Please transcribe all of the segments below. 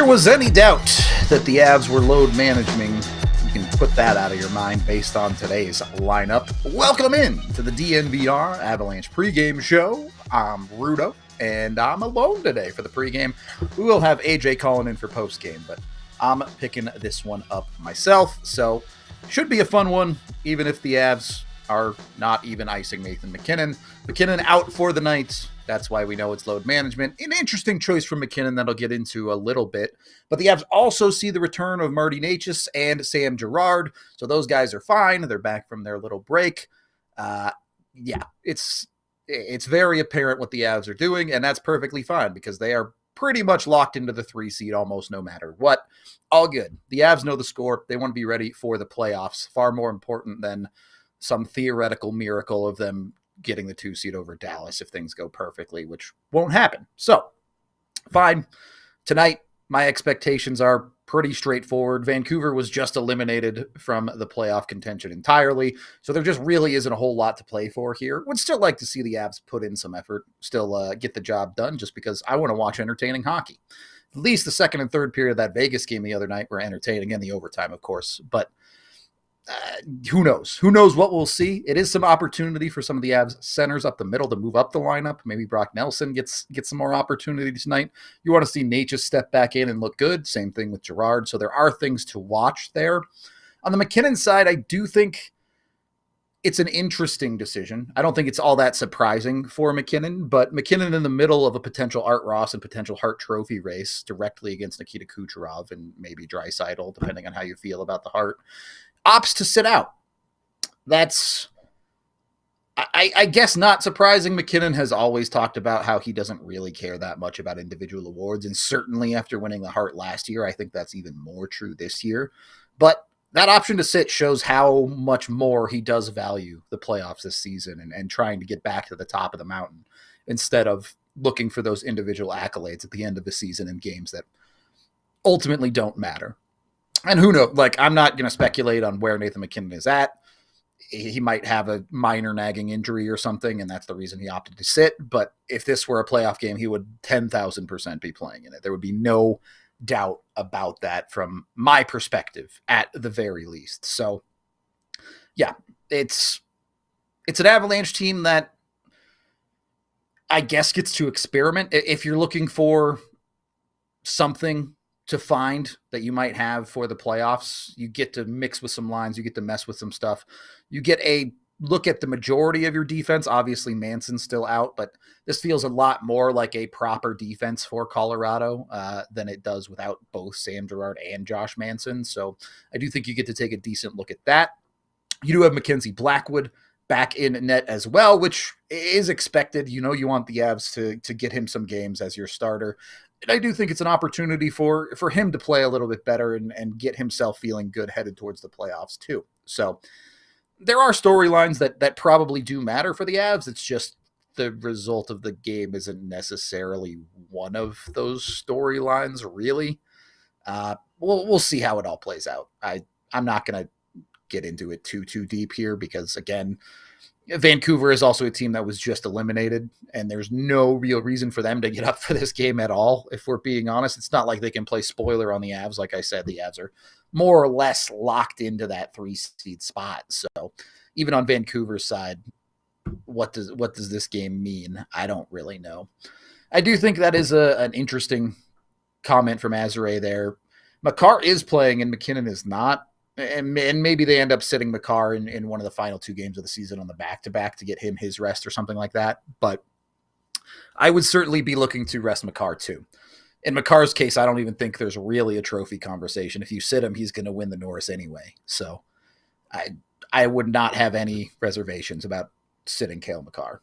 Was any doubt that the Avs were load managing, you can put that out of your mind based on today's lineup. Welcome in to the DNVR Avalanche pregame show. I'm Rudo, and I'm alone today for the pregame. We will have AJ calling in for postgame, but I'm picking this one up myself, so should be a fun one, even if the Avs are not even icing Nathan MacKinnon. MacKinnon out for the night. That's why we know it's load management. An interesting choice from MacKinnon that I'll get into a little bit. But the Avs also see the return of Marty Necas and Sam Girard. So those guys are fine. They're back from their little break. It's very apparent what the Avs are doing, and that's perfectly fine because they are pretty much locked into the 3 seed almost no matter what. All good. The Avs know the score. They want to be ready for the playoffs. Far more important than some theoretical miracle of them getting the 2 seed over Dallas if things go perfectly, which won't happen. So, fine. Tonight, my expectations are pretty straightforward. Vancouver was just eliminated from the playoff contention entirely, so there just really isn't a whole lot to play for here. Would still like to see the Avs put in some effort, still get the job done, just because I want to watch entertaining hockey. At least the second and third period of that Vegas game the other night were entertaining, and the overtime, of course, but who knows? Who knows what we'll see? It is some opportunity for some of the Avs centers up the middle to move up the lineup. Maybe Brock Nelson gets some more opportunity tonight. You want to see Necas step back in and look good. Same thing with Girard. So there are things to watch there. On the MacKinnon side, I do think it's an interesting decision. I don't think it's all that surprising for MacKinnon, but MacKinnon in the middle of a potential Art Ross and potential Hart Trophy race directly against Nikita Kucherov and maybe Draisaitl, depending on how you feel about the Hart, opts to sit out. That's, I guess, not surprising. MacKinnon has always talked about how he doesn't really care that much about individual awards, and certainly after winning the Hart last year, I think that's even more true this year. But that option to sit shows how much more he does value the playoffs this season and trying to get back to the top of the mountain instead of looking for those individual accolades at the end of the season in games that ultimately don't matter. And who knows, I'm not going to speculate on where Nathan MacKinnon is at. He might have a minor nagging injury or something, and that's the reason he opted to sit. But if this were a playoff game, he would 10,000% be playing in it. There would be no doubt about that from my perspective, at the very least. So, yeah, it's an Avalanche team that I guess gets to experiment. If you're looking for something to find that you might have for the playoffs, you get to mix with some lines, you get to mess with some stuff. You get a look at the majority of your defense. Obviously, Manson's still out, but this feels a lot more like a proper defense for Colorado than it does without both Sam Girard and Josh Manson. So I do think you get to take a decent look at that. You do have Mackenzie Blackwood back in net as well, which is expected. You want the Avs to get him some games as your starter. And I do think it's an opportunity for him to play a little bit better and get himself feeling good headed towards the playoffs too. So there are storylines that probably do matter for the Avs. It's just the result of the game isn't necessarily one of those storylines, really. We'll see how it all plays out. I'm not going to get into it too deep here because, again, Vancouver is also a team that was just eliminated, and there's no real reason for them to get up for this game at all. If we're being honest, it's not like they can play spoiler on the Avs. Like I said, the Avs are more or less locked into that 3 seed spot. So even on Vancouver's side, what does this game mean? I don't really know. I do think that is an interesting comment from Azare there. Makar is playing and MacKinnon is not. And maybe they end up sitting Makar in one of the final 2 games of the season on the back-to-back to get him his rest or something like that. But I would certainly be looking to rest Makar too. In Makar's case, I don't even think there's really a trophy conversation. If you sit him, he's going to win the Norris anyway. So I would not have any reservations about sitting Cale Makar.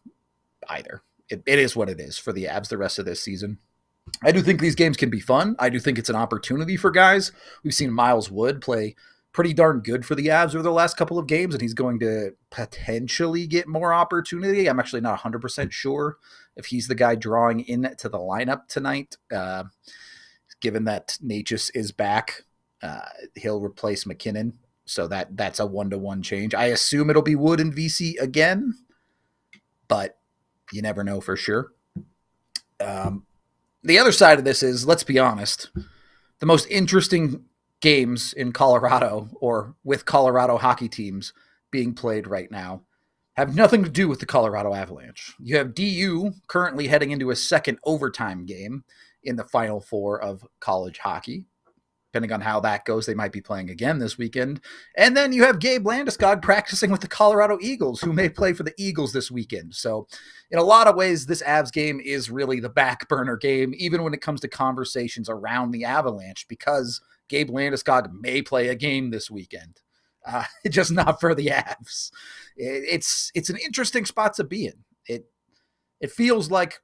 either. It is what it is for the Avs the rest of this season. I do think these games can be fun. I do think it's an opportunity for guys. We've seen Miles Wood play pretty darn good for the Avs over the last couple of games, and he's going to potentially get more opportunity. I'm actually not 100% sure if he's the guy drawing into the lineup tonight. Given that Natchez is back, he'll replace MacKinnon, so that's a 1-to-1 change. I assume it'll be Wood and VC again, but you never know for sure. The other side of this is, let's be honest, the most interesting games in Colorado or with Colorado hockey teams being played right now have nothing to do with the Colorado Avalanche. You have DU currently heading into a second overtime game in the Final Four of college hockey. Depending on how that goes, they might be playing again this weekend. And then you have Gabe Landeskog practicing with the Colorado Eagles, who may play for the Eagles this weekend. So in a lot of ways, this Avs game is really the back burner game, even when it comes to conversations around the Avalanche, because Gabe Landeskog may play a game this weekend. Just not for the Avs. It's an interesting spot to be in. It feels like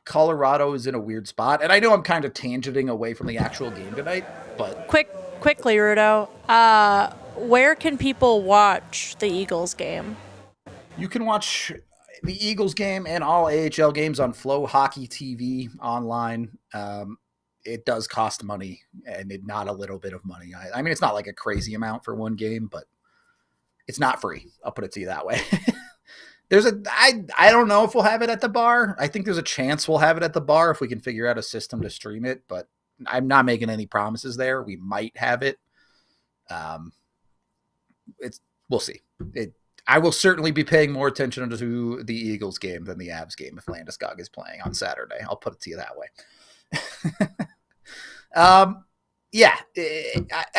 Colorado is in a weird spot. And I know I'm kind of tangenting away from the actual game tonight, but... Quickly, Rudo, where can people watch the Eagles game? You can watch the Eagles game and all AHL games on Flow Hockey TV online. It does cost money, and not a little bit of money. I mean, it's not like a crazy amount for one game, but it's not free. I'll put it to you that way. I don't know if we'll have it at the bar. I think there's a chance we'll have it at the bar if we can figure out a system to stream it, but I'm not making any promises there. We might have it. We'll see. I will certainly be paying more attention to the Eagles game than the Avs game if Landeskog is playing on Saturday. I'll put it to you that way. I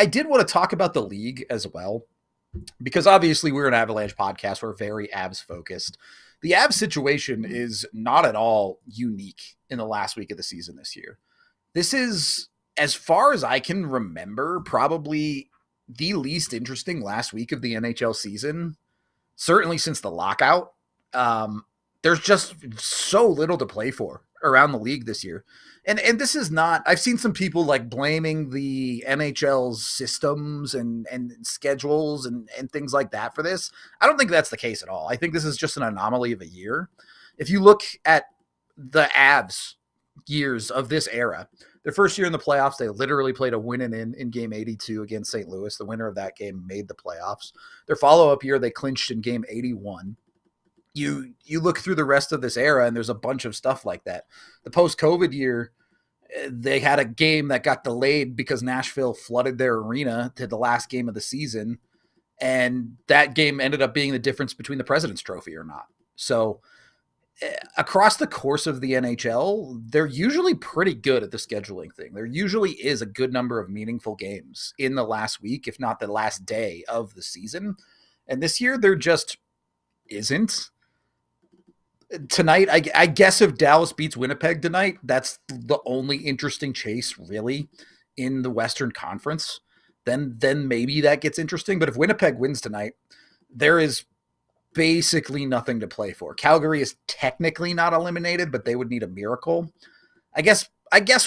did want to talk about the league as well, because obviously we're an Avalanche podcast. We're very Avs focused. The Avs situation is not at all unique in the last week of the season this year. This is, as far as I can remember, probably the least interesting last week of the NHL season, certainly since the lockout. There's just so little to play for around the league this year. And this is not, I've seen some people like blaming the NHL's systems and schedules and things like that for this. I don't think that's the case at all. I think this is just an anomaly of a year. If you look at the Avs years of this era, their first year in the playoffs, they literally played a win and in game 82 against St. Louis. The winner of that game made the playoffs. Their follow-up year, they clinched in game 81. You look through the rest of this era, and there's a bunch of stuff like that. The post-COVID year, they had a game that got delayed because Nashville flooded their arena to the last game of the season, and that game ended up being the difference between the President's Trophy or not. So across the course of the NHL, they're usually pretty good at the scheduling thing. There usually is a good number of meaningful games in the last week, if not the last day of the season. And this year, there just isn't. Tonight, I guess if Dallas beats Winnipeg tonight, that's the only interesting chase really in the Western Conference. Then maybe that gets interesting. But if Winnipeg wins tonight, there is basically nothing to play for. Calgary is technically not eliminated, but they would need a miracle. I guess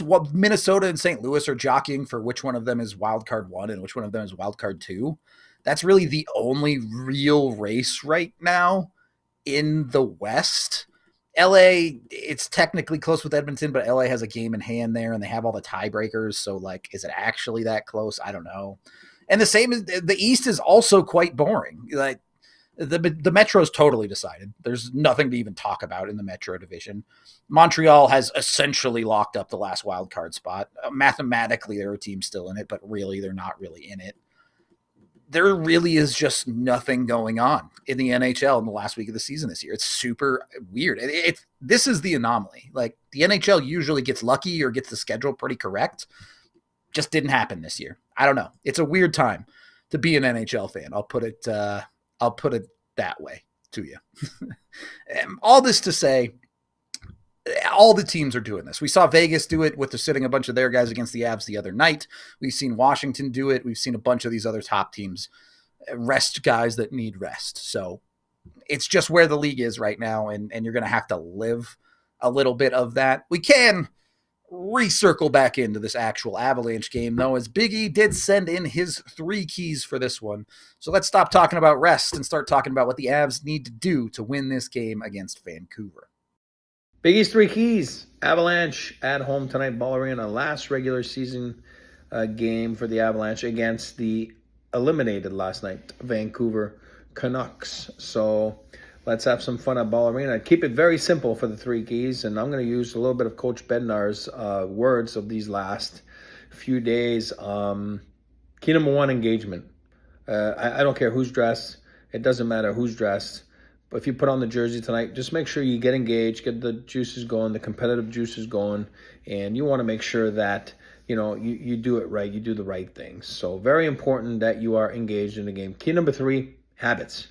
what Minnesota and St. Louis are jockeying for which one of them is wildcard 1 and which one of them is wildcard 2. That's really the only real race right now in the West. LA, it's technically close with Edmonton, but LA has a game in hand there and they have all the tiebreakers. So like, is it actually that close? I don't know. And the same as the East is also quite boring. Like the Metro's totally decided. There's nothing to even talk about in the Metro division. Montreal has essentially locked up the last wild card spot. Mathematically, there are teams still in it, but really they're not really in it. There really is just nothing going on in the NHL in the last week of the season this year. It's super weird. This is the anomaly. Like the NHL usually gets lucky or gets the schedule pretty correct. Just didn't happen this year. I don't know. It's a weird time to be an NHL fan. I'll put it that way to you. All this to say, all the teams are doing this. We saw Vegas do it with the sitting a bunch of their guys against the Avs the other night. We've seen Washington do it. We've seen a bunch of these other top teams rest guys that need rest. So It's just where the league is right now, and you're going to have to live a little bit of that. We can recircle back into this actual Avalanche game, though, as Big E did send in his 3 keys for this one. So let's stop talking about rest and start talking about what the Avs need to do to win this game against Vancouver. Big E's 3 keys. Avalanche at home tonight. Ball Arena, last regular season game for the Avalanche against the eliminated last night Vancouver Canucks. So let's have some fun at Ball Arena. Keep it very simple for the 3 keys, and I'm going to use a little bit of Coach Bednar's words of these last few days. Key number 1, engagement. I don't care who's dressed. It doesn't matter who's dressed. But if you put on the jersey tonight, just make sure you get engaged, get the juices going, the competitive juices going, and you want to make sure that you do it right, you do the right things. So very important that you are engaged in the game. Key number 3, habits.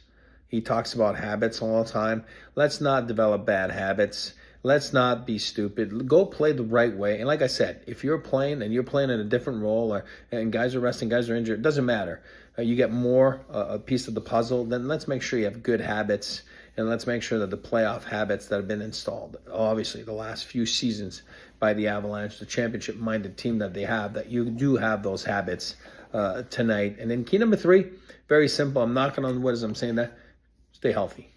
He talks about habits all the time. Let's not develop bad habits. Let's not be stupid. Go play the right way. And like I said, if you're playing and you're playing in a different role, and guys are resting, guys are injured, it doesn't matter. You get more a piece of the puzzle, then let's make sure you have good habits, and let's make sure that the playoff habits that have been installed, obviously the last few seasons by the Avalanche, the championship-minded team that they have, that you do have those habits tonight. And then key number 3, very simple. I'm knocking on wood as I'm saying that. Stay healthy.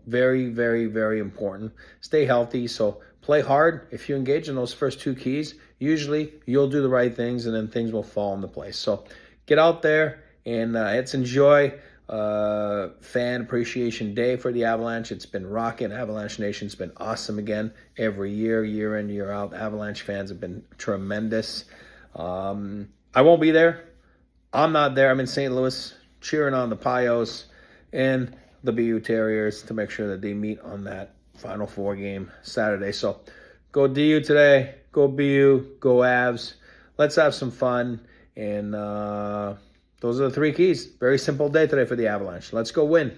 Very, very, very important. Stay healthy. So play hard. If you engage in those first 2 keys, usually you'll do the right things, and then things will fall into place. So get out there and let's enjoy Fan Appreciation Day for the Avalanche. It's been rocking. Avalanche Nation's been awesome again every year, year in, year out. Avalanche fans have been tremendous. I won't be there. I'm not there. I'm in St. Louis cheering on the Pios and the BU Terriers to make sure that they meet on that Final Four game Saturday. So go DU today. Go BU. Go Avs. Let's have some fun. And those are the 3 keys. Very simple day today for the Avalanche. Let's go win.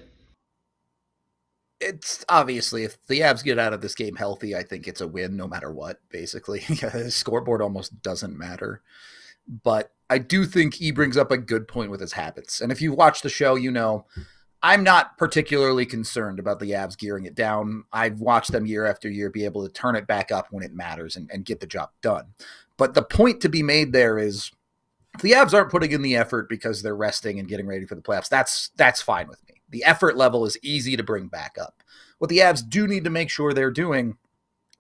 It's obviously, if the Avs get out of this game healthy, I think it's a win no matter what, basically. The scoreboard almost doesn't matter. But I do think he brings up a good point with his habits. And if you watch the show, I'm not particularly concerned about the Avs gearing it down. I've watched them year after year be able to turn it back up when it matters and get the job done. But the point to be made there is, if the Avs aren't putting in the effort because they're resting and getting ready for the playoffs, that's fine with me. The effort level is easy to bring back up. What the Avs do need to make sure they're doing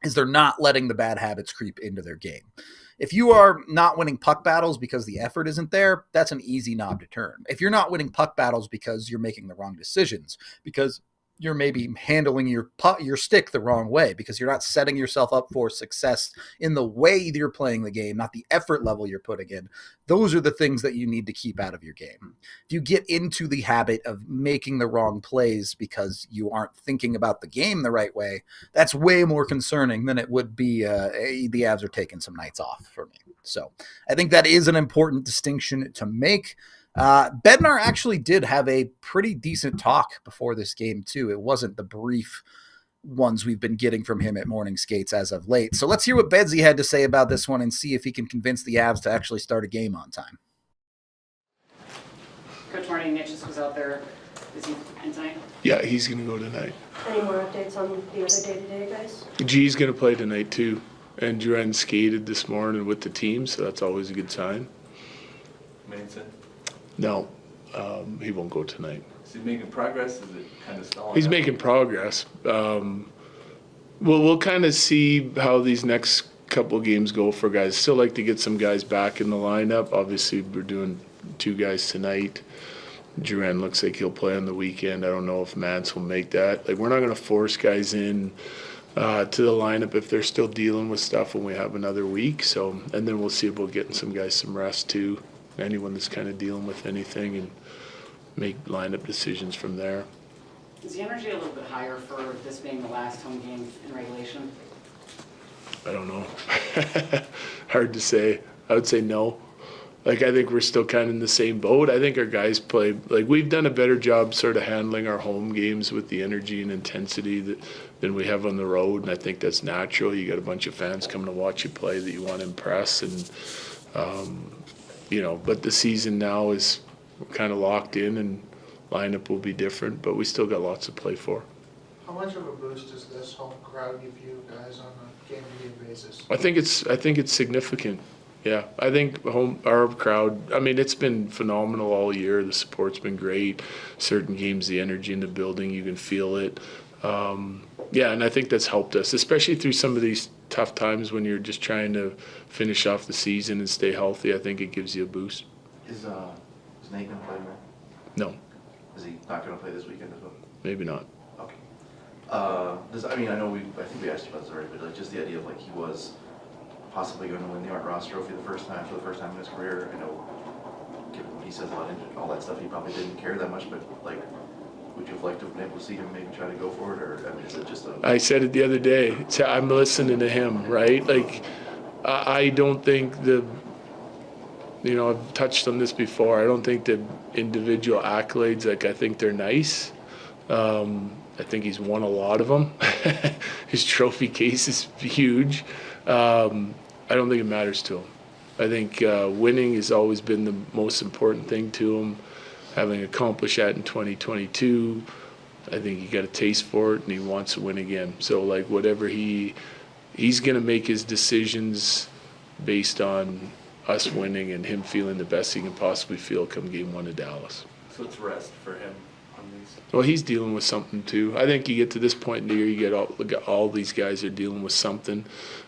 is they're not letting the bad habits creep into their game. If you are not winning puck battles because the effort isn't there, that's an easy knob to turn. If you're not winning puck battles because you're making the wrong decisions, because you're maybe handling your stick the wrong way, because you're not setting yourself up for success in the way you're playing the game, not the effort level you're putting in, those are the things that you need to keep out of your game. If you get into the habit of making the wrong plays because you aren't thinking about the game the right way, that's way more concerning than it would be the Avs are taking some nights off for me. So I think that is an important distinction to make. Bednar actually did have a pretty decent talk before this game, too. It wasn't the brief ones we've been getting from him at morning skates as of late. So let's hear what Bedsy had to say about this one and see if he can convince the Avs to actually start a game on time. Coach Marty Nitchis was out there. Is he in tonight? Yeah, he's going to go tonight. Any more updates on the other day-to-day guys? G's going to play tonight, too. And Duran skated this morning with the team, so that's always a good sign. Manson? No, he won't go tonight. Is he making progress? Is it kind of stalling? He's out? making progress. We'll kind of see how these next couple of games go for guys. Still like to get some guys back in the lineup. Obviously, we're doing 2 guys tonight. Duran looks like he'll play on the weekend. I don't know if Mance will make that. We're not going to force guys in to the lineup if they're still dealing with stuff when we have another week. So, and then we'll see about getting some guys some rest too. Anyone that's kind of dealing with anything, and make lineup decisions from there. Is the energy a little bit higher for this being the last home game in regulation? I don't know. Hard to say. I would say no. I think we're still kind of in the same boat. I think our guys play, we've done a better job sort of handling our home games with the energy and intensity than we have on the road, and I think that's natural. You got a bunch of fans coming to watch you play that you want to impress, and but the season now is kind of locked in, and lineup will be different, but we still got lots to play for. How much of a boost does this home crowd give you guys on a game-to-game basis? I think it's significant. Yeah, I think our crowd, I mean, it's been phenomenal all year. The support's been great. Certain games, the energy in the building, you can feel it. Yeah, and I think that's helped us, especially through some of these tough times when you're just trying to finish off the season and stay healthy. I think it gives you a boost. Is Nate going to play, right? No, Is he not going to play this weekend as well? maybe not. Okay. I think we asked you about this already, but like just the idea of like he was possibly going to win the Art Ross Trophy for the first time in his career. I know, given what he says about all that stuff, he probably didn't care that much, but like, would you have liked to have been able to see him maybe try to go for it, or I mean, is it just a... I said it the other day. I'm listening to him, right? Like, I don't think I've touched on this before. I don't think the individual accolades, like, I think they're nice. I think he's won a lot of them. His trophy case is huge. I don't think it matters to him. I think winning has always been the most important thing to him. Having accomplished that in 2022, I think he got a taste for it and he wants to win again. So like whatever he's going to make his decisions based on us winning and him feeling the best he can possibly feel come game 1 of Dallas. So it's rest for him on these. Well, he's dealing with something too. I think you get to this point in the year, you get all these guys are dealing with something.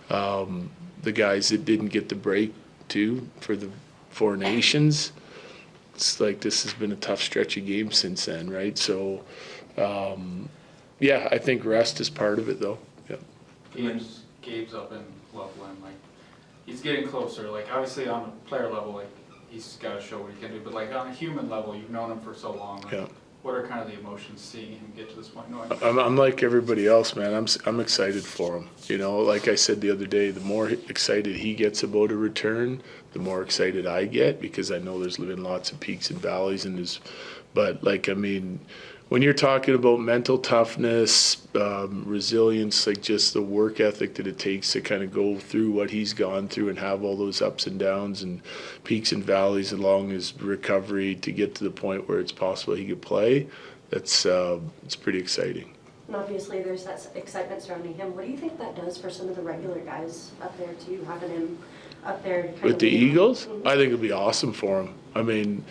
The guys that didn't get the break too for the Four Nations, it's like this has been a tough stretch of games since then, right? So, yeah, I think rest is part of it though. Yeah. Gabe's up in Loveland, like he's getting closer. Like obviously on a player level, like he's got to show what he can do. But like on a human level, you've known him for so long. Like, Yeah. What are kind of the emotions seeing him get to this point? Knowing I'm like everybody else, man. I'm excited for him. You know, like I said the other day, the more excited he gets about a return, the more excited I get because I know there's been lots of peaks and valleys in his. But like, I mean, when you're talking about mental toughness, resilience, like just the work ethic that it takes to kind of go through what he's gone through and have all those ups and downs and peaks and valleys along his recovery to get to the point where it's possible he could play, that's it's pretty exciting. And obviously there's that excitement surrounding him. What do you think that does for some of the regular guys up there too, having him up there? Kind With of the Eagles, Mm-hmm. I think it'd be awesome for him. I mean,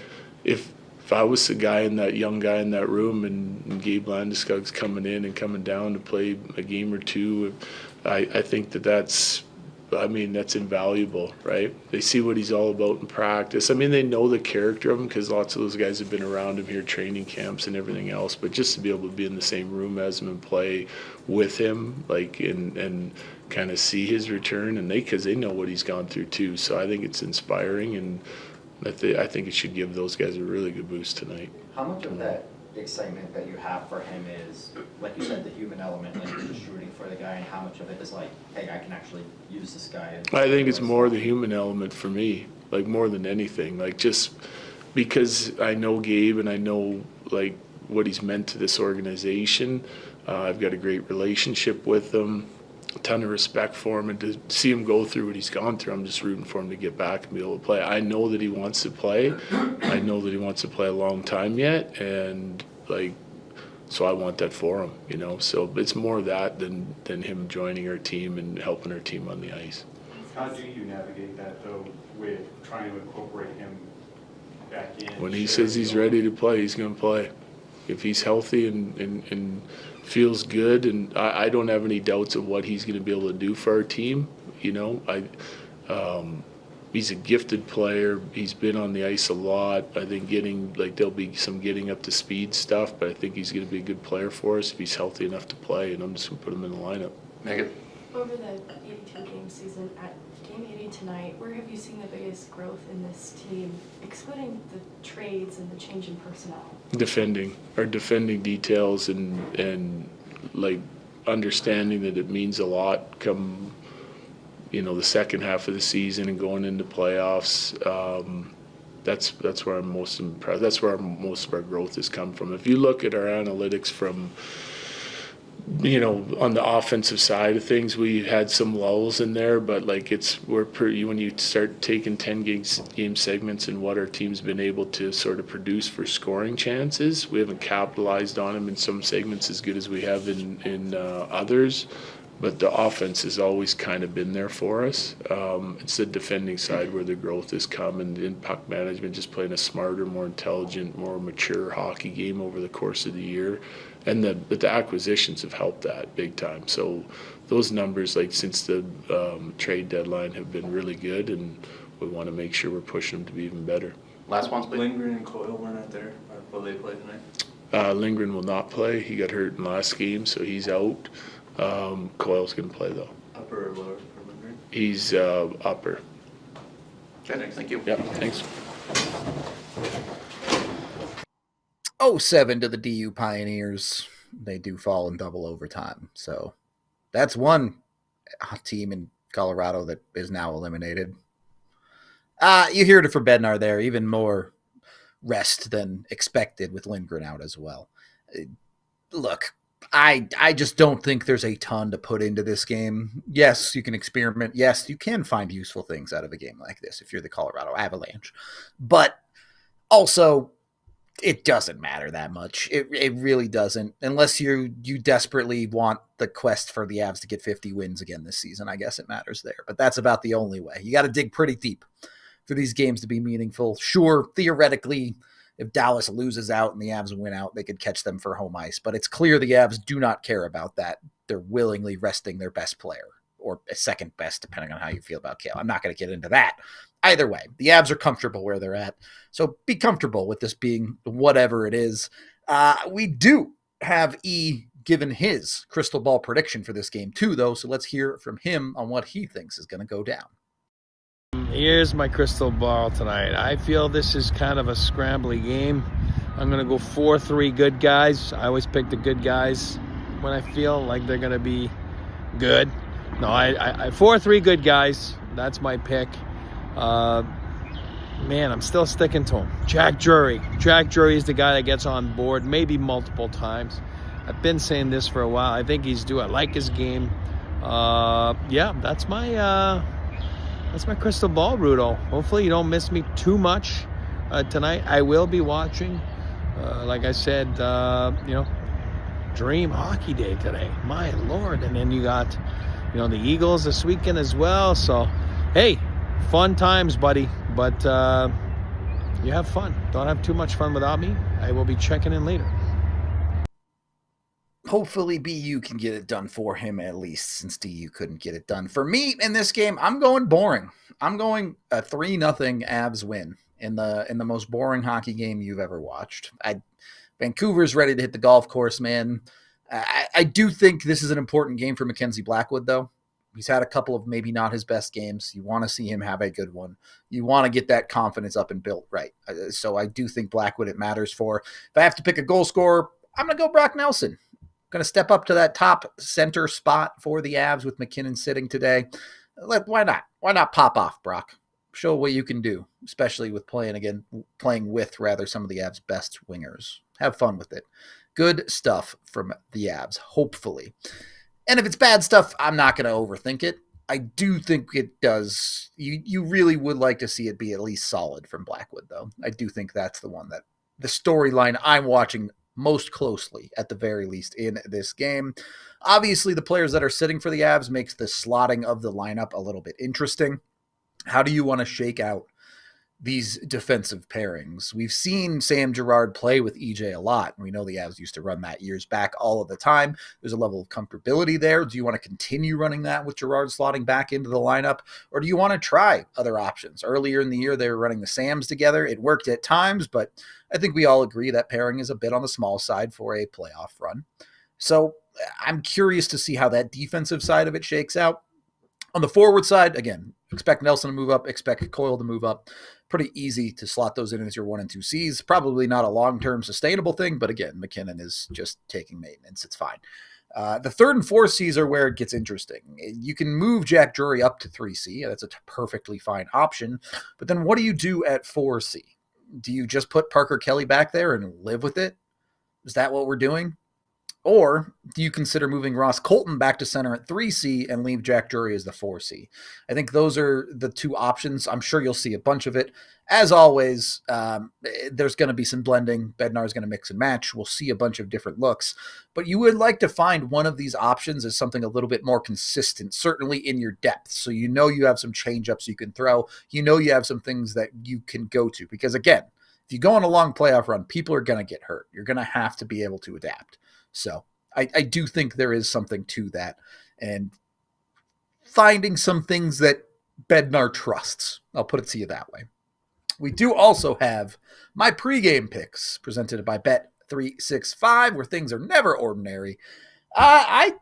if I was the guy in that young guy in that room and Gabe Landeskog's coming in and coming down to play a game or two, I think that's invaluable, right? They see what he's all about in practice. I mean, they know the character of him because lots of those guys have been around him here, training camps and everything else. But just to be able to be in the same room as him and play with him, like and kind of see his return, and because they know what he's gone through too. So I think it's inspiring, and I think it should give those guys a really good boost tonight. How much of that excitement that you have for him is, like you said, the human element, like you're just rooting for the guy, and how much of it is like, hey, I can actually use this guy? I think it's more the human element for me, like more than anything. Like just because I know Gabe and I know like what he's meant to this organization. I've got a great relationship with him, a ton of respect for him, and to see him go through what he's gone through, I'm just rooting for him to get back and be able to play. I know that he wants to play. I know that he wants to play a long time yet, and like, so I want that for him, you know. So it's more that than him joining our team and helping our team on the ice. how do you navigate that though with trying to incorporate him back in? When he says he's ready to play, he's going to play. If he's healthy and feels good, and I don't have any doubts of what he's going to be able to do for our team. You know, he's a gifted player. He's been on the ice a lot. I think there'll be some getting up to speed stuff, but I think he's going to be a good player for us if he's healthy enough to play, and I'm just going to put him in the lineup. Megan? Over the 82-game season, at Game 80 tonight, where have you seen the biggest growth in this team, excluding the trades and the change in personnel? Defending details and like understanding that it means a lot come, you know, the second half of the season and going into playoffs. That's where I'm most impressed. That's where most of our growth has come from. If you look at our analytics from on the offensive side of things, we had some lulls in there, but like when you start taking 10 game segments and what our team's been able to sort of produce for scoring chances, we haven't capitalized on them in some segments as good as we have in others. But the offense has always kind of been there for us. It's the defending side where the growth has come, and in puck management, just playing a smarter, more intelligent, more mature hockey game over the course of the year. And the acquisitions have helped that big time. So those numbers, like since the trade deadline, have been really good, and we want to make sure we're pushing them to be even better. Last one's Lindgren and Coyle weren't out there. Will they play tonight? Lindgren will not play. He got hurt in last game, so he's out. Coyle's going to play, though. Upper or lower for Lindgren? He's upper. Okay, thank you. Yep, thanks. 0-7 to the DU Pioneers. They do fall in double overtime. So that's one team in Colorado that is now eliminated. You heard it for Bednar there. Even more rest than expected with Lindgren out as well. Look, I just don't think there's a ton to put into this game. Yes, you can experiment. Yes, you can find useful things out of a game like this if you're the Colorado Avalanche. But also, it doesn't matter that much. It really doesn't. Unless you desperately want the quest for the Avs to get 50 wins again this season, I guess it matters there. But that's about the only way. You got to dig pretty deep for these games to be meaningful. Sure, theoretically, if Dallas loses out and the Avs win out, they could catch them for home ice. But it's clear the Avs do not care about that. They're willingly resting their best player, or a second best, depending on how you feel about Cale. I'm not going to get into that. Either way, the Avs are comfortable where they're at. So be comfortable with this being whatever it is. We do have E given his crystal ball prediction for this game too, though. So let's hear from him on what he thinks is going to go down. Here's my crystal ball tonight. I feel this is kind of a scrambly game. I'm going to go 4-3 good guys. I always pick the good guys when I feel like they're going to be good. No, I 4-3 good guys. That's my pick. Man, I'm still sticking to him. Jack Drury. Jack Drury is the guy that gets on board maybe multiple times. I've been saying this for a while. I think he's due. I like his game. Yeah, that's my crystal ball, Rudo. Hopefully you don't miss me too much tonight. I will be watching. Like I said, dream hockey day today. My Lord. And then you got, the Eagles this weekend as well. So, hey, fun times, buddy. But you have fun. Don't have too much fun without me. I will be checking in later. Hopefully BU can get it done for him at least, since DU couldn't get it done. For me in this game, I'm going boring. I'm going a 3-0 Avs win in the most boring hockey game you've ever watched. Vancouver's ready to hit the golf course, man. I do think this is an important game for Mackenzie Blackwood, though. He's had a couple of maybe not his best games. You want to see him have a good one. You want to get that confidence up and built right. So I do think Blackwood it matters for. If I have to pick a goal scorer, I'm going to go Brock Nelson. Going to step up to that top center spot for the Avs with MacKinnon sitting today. Why not? Why not pop off, Brock? Show what you can do, especially with playing with some of the Avs' best wingers. Have fun with it. Good stuff from the Avs, hopefully. And if it's bad stuff, I'm not going to overthink it. I do think it does. You really would like to see it be at least solid from Blackwood, though. I do think that's the one that the storyline I'm watching most closely, at the very least, in this game. Obviously, the players that are sitting for the Avs makes the slotting of the lineup a little bit interesting. How do you want to shake out these defensive pairings? We've seen Sam Girard play with EJ a lot, and we know the Avs used to run that years back all of the time. There's a level of comfortability there. Do you want to continue running that with Girard slotting back into the lineup, or do you want to try other options? Earlier in the year, they were running the Sams together. It worked at times, but I think we all agree that pairing is a bit on the small side for a playoff run. So I'm curious to see how that defensive side of it shakes out. On the forward side, again, expect Nelson to move up, expect Coyle to move up. Pretty easy to slot those in as your 1 and 2 Cs. Probably not a long-term sustainable thing, but again, MacKinnon is just taking maintenance. It's fine. The 3rd and 4 Cs are where it gets interesting. You can move Jack Drury up to 3C. That's a perfectly fine option. But then what do you do at 4C? Do you just put Parker Kelly back there and live with it? Is that what we're doing? Or do you consider moving Ross Colton back to center at 3C and leave Jack Drury as the 4C? I think those are the two options. I'm sure you'll see a bunch of it. As always, there's going to be some blending. Bednar's going to mix and match. We'll see a bunch of different looks. But you would like to find one of these options as something a little bit more consistent, certainly in your depth. So you know you have some change-ups you can throw. You know you have some things that you can go to. Because, again, if you go on a long playoff run, people are going to get hurt. You're going to have to be able to adapt. So I do think there is something to that, and finding some things that Bednar trusts. I'll put it to you that way. We do also have my pregame picks presented by Bet365, where things are never ordinary. I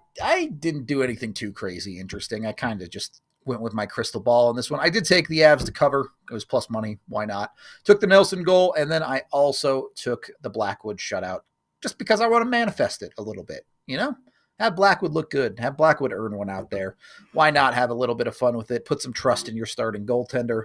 didn't do anything too crazy interesting. I kind of just went with my crystal ball on this one. I did take the Avs to cover. It was plus money. Why not? Took the Nelson goal, and then I also took the Blackwood shutout, just because I want to manifest it a little bit, Have Blackwood look good. Have Blackwood earn one out there. Why not have a little bit of fun with it? Put some trust in your starting goaltender.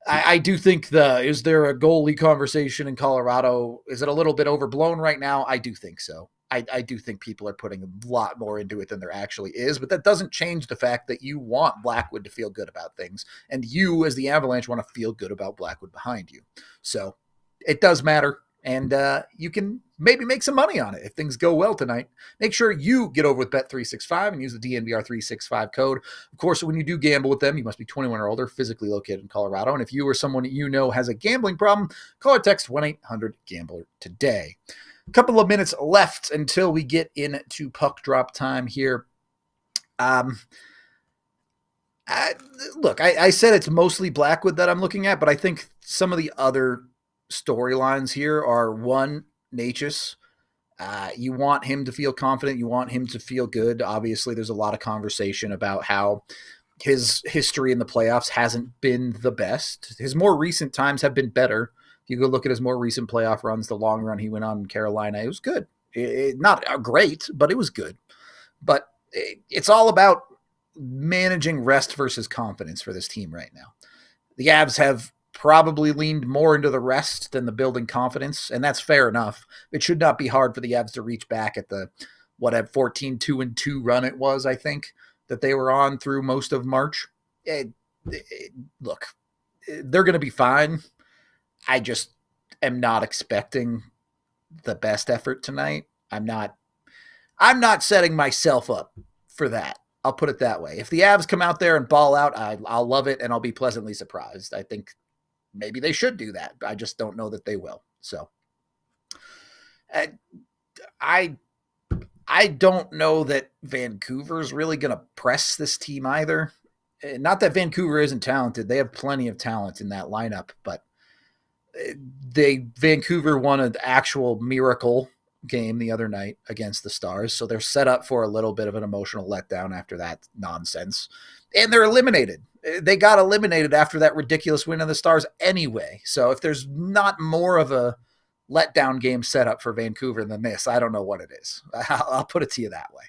I do think is there a goalie conversation in Colorado? Is it a little bit overblown right now? I do think so. I do think people are putting a lot more into it than there actually is, but that doesn't change the fact that you want Blackwood to feel good about things, and you, as the Avalanche, want to feel good about Blackwood behind you. So it does matter. And you can maybe make some money on it if things go well tonight. Make sure you get over with Bet365 and use the DNVR 365 code. Of course, when you do gamble with them, you must be 21 or older, physically located in Colorado. And if you or someone you know has a gambling problem, call or text 1-800-GAMBLER today. A couple of minutes left until we get into puck drop time here. Look, I said it's mostly Blackwood that I'm looking at, but I think some of the other storylines here are, one, Natchez. You want him to feel confident. You want him to feel good. Obviously, there's a lot of conversation about how his history in the playoffs hasn't been the best. His more recent times have been better. If you go look at his more recent playoff runs, the long run he went on in Carolina, it was good. Not great, but it was good. But it's all about managing rest versus confidence for this team right now. The Avs have probably leaned more into the rest than the building confidence, and that's fair enough. It should not be hard for the Avs to reach back at the 14-2-2 run it was, I think, that they were on through most of March. Look, they're going to be fine. I just am not expecting the best effort tonight. I'm not setting myself up for that. I'll put it that way. If the Avs come out there and ball out, I'll love it, and I'll be pleasantly surprised. I think maybe they should do that. I just don't know that they will. So I don't know that Vancouver's really going to press this team either. Not that Vancouver isn't talented. They have plenty of talent in that lineup, but Vancouver won an actual miracle game the other night against the Stars. So they're set up for a little bit of an emotional letdown after that nonsense. And they're eliminated. They got eliminated after that ridiculous win of the Stars anyway. So if there's not more of a letdown game set up for Vancouver than this, I don't know what it is. I'll put it to you that way.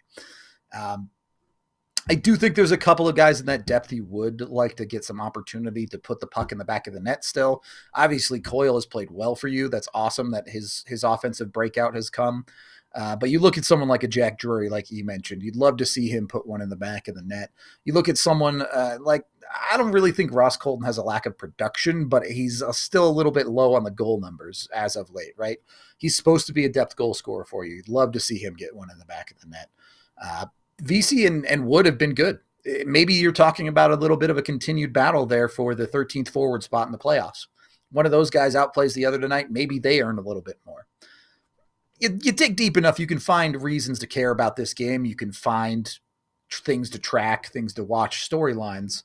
I do think there's a couple of guys in that depth you would like to get some opportunity to put the puck in the back of the net still. Obviously, Coyle has played well for you. That's awesome that his offensive breakout has come. But you look at someone like a Jack Drury, like you mentioned. You'd love to see him put one in the back of the net. You look at someone I don't really think Ross Colton has a lack of production, but he's still a little bit low on the goal numbers as of late, right? He's supposed to be a depth goal scorer for you. You'd love to see him get one in the back of the net. VC and Wood have been good. Maybe you're talking about a little bit of a continued battle there for the 13th forward spot in the playoffs. One of those guys outplays the other tonight. Maybe they earn a little bit more. You dig deep enough, you can find reasons to care about this game. You can find things to track, things to watch, storylines.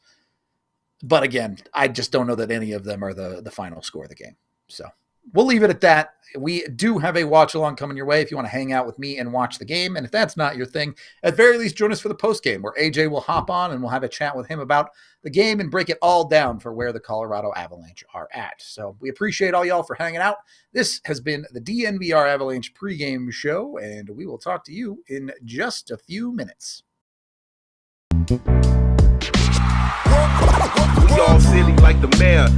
But again, I just don't know that any of them are the final score of the game. So we'll leave it at that. We do have a watch along coming your way if you want to hang out with me and watch the game. And if that's not your thing, at very least join us for the post game where AJ will hop on and we'll have a chat with him about the game and break it all down for where the Colorado Avalanche are at. So we appreciate all y'all for hanging out. This has been the DNVR Avalanche pregame show, and we will talk to you in just a few minutes. We all silly like the mayor.